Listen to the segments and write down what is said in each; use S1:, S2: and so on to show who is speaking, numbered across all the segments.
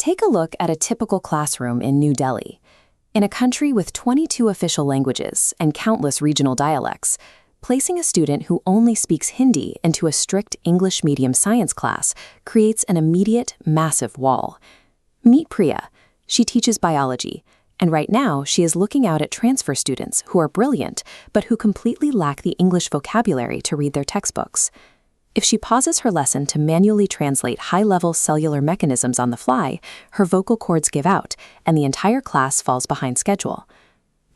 S1: Take a look at a typical classroom in New Delhi. In a country with 22 official languages and countless regional dialects, placing a student who only speaks Hindi into a strict English medium science class creates an immediate, massive wall. Meet Priya. She teaches biology, and right now she is looking out at transfer students who are brilliant but who completely lack the English vocabulary to read their textbooks. If she pauses her lesson to manually translate high-level cellular mechanisms on the fly, her vocal cords give out, and the entire class falls behind schedule.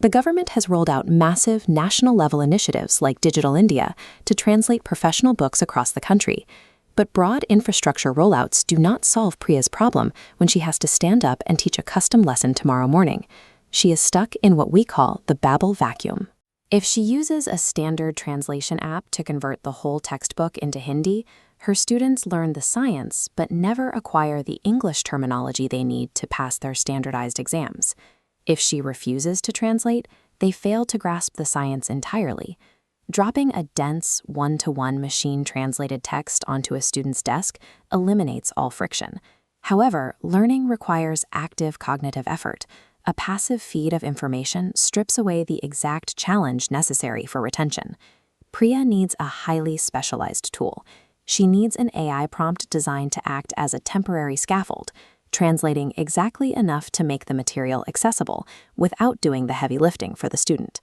S1: The government has rolled out massive national-level initiatives like Digital India to translate professional books across the country. But broad infrastructure rollouts do not solve Priya's problem when she has to stand up and teach a custom lesson tomorrow morning. She is stuck in what we call the Babel vacuum. If she uses a standard translation app to convert the whole textbook into Hindi, her students learn the science but never acquire the English terminology they need to pass their standardized exams. If she refuses to translate, they fail to grasp the science entirely. Dropping a dense, one-to-one machine-translated text onto a student's desk eliminates all friction. However, learning requires active cognitive effort. A passive feed of information strips away the exact challenge necessary for retention. Priya needs a highly specialized tool. She needs an AI prompt designed to act as a temporary scaffold, translating exactly enough to make the material accessible without doing the heavy lifting for the student.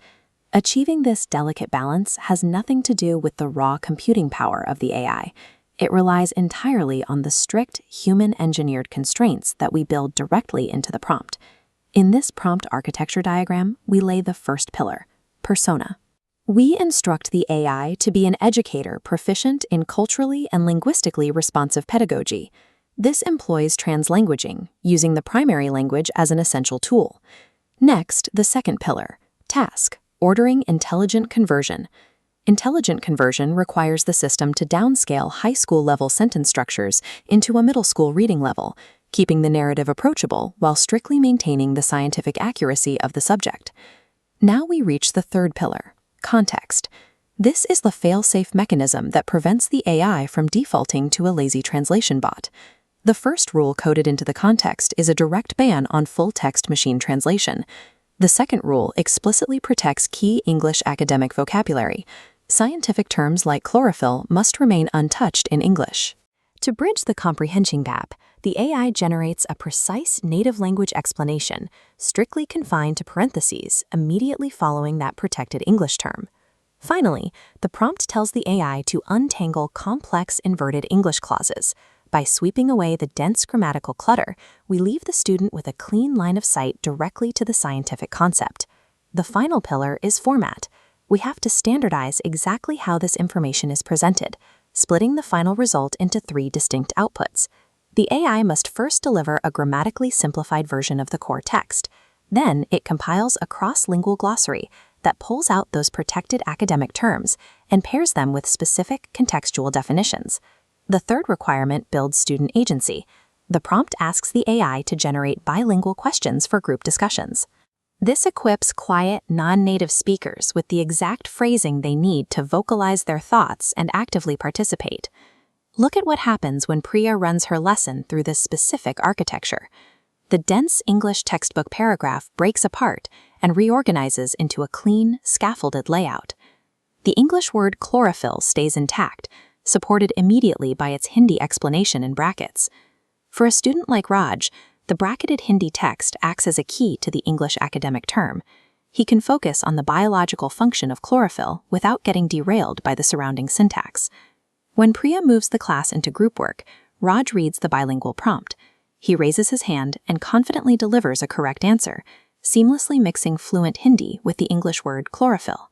S1: Achieving this delicate balance has nothing to do with the raw computing power of the AI. It relies entirely on the strict human-engineered constraints that we build directly into the prompt. In this prompt architecture diagram, we lay the first pillar, persona. We instruct the AI to be an educator proficient in culturally and linguistically responsive pedagogy. This employs translanguaging, using the primary language as an essential tool. Next, the second pillar, task, ordering intelligent conversion. Intelligent conversion requires the system to downscale high school-level sentence structures into a middle school reading level, keeping the narrative approachable while strictly maintaining the scientific accuracy of the subject. Now we reach the third pillar, context. This is the fail-safe mechanism that prevents the AI from defaulting to a lazy translation bot. The first rule coded into the context is a direct ban on full-text machine translation. The second rule explicitly protects key English academic vocabulary. Scientific terms like chlorophyll must remain untouched in English. To bridge the comprehension gap, the AI generates a precise native language explanation, strictly confined to parentheses, immediately following that protected English term. Finally, the prompt tells the AI to untangle complex inverted English clauses. By sweeping away the dense grammatical clutter, we leave the student with a clean line of sight directly to the scientific concept. The final pillar is format. We have to standardize exactly how this information is presented, splitting the final result into 3 distinct outputs. The AI must first deliver a grammatically simplified version of the core text. Then it compiles a cross-lingual glossary that pulls out those protected academic terms and pairs them with specific contextual definitions. The third requirement builds student agency. The prompt asks the AI to generate bilingual questions for group discussions. This equips quiet, non-native speakers with the exact phrasing they need to vocalize their thoughts and actively participate. Look at what happens when Priya runs her lesson through this specific architecture. The dense English textbook paragraph breaks apart and reorganizes into a clean, scaffolded layout. The English word chlorophyll stays intact, supported immediately by its Hindi explanation in brackets. For a student like Raj, the bracketed Hindi text acts as a key to the English academic term. He can focus on the biological function of chlorophyll without getting derailed by the surrounding syntax. When Priya moves the class into group work, Raj reads the bilingual prompt. He raises his hand and confidently delivers a correct answer, seamlessly mixing fluent Hindi with the English word chlorophyll.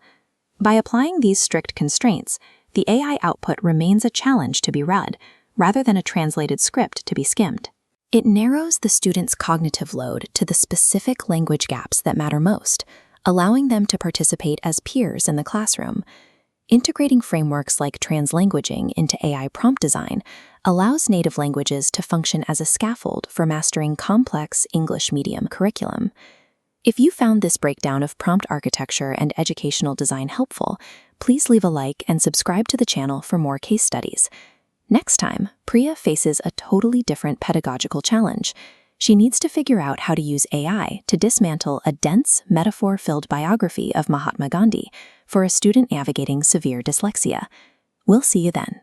S1: By applying these strict constraints, the AI output remains a challenge to be read, rather than a translated script to be skimmed. It narrows the student's cognitive load to the specific language gaps that matter most, allowing them to participate as peers in the classroom. Integrating frameworks like translanguaging into AI prompt design allows native languages to function as a scaffold for mastering complex English medium curriculum. If you found this breakdown of prompt architecture and educational design helpful, please leave a like and subscribe to the channel for more case studies. Next time, Priya faces a totally different pedagogical challenge. She needs to figure out how to use AI to dismantle a dense, metaphor-filled biography of Mahatma Gandhi for a student navigating severe dyslexia. We'll see you then.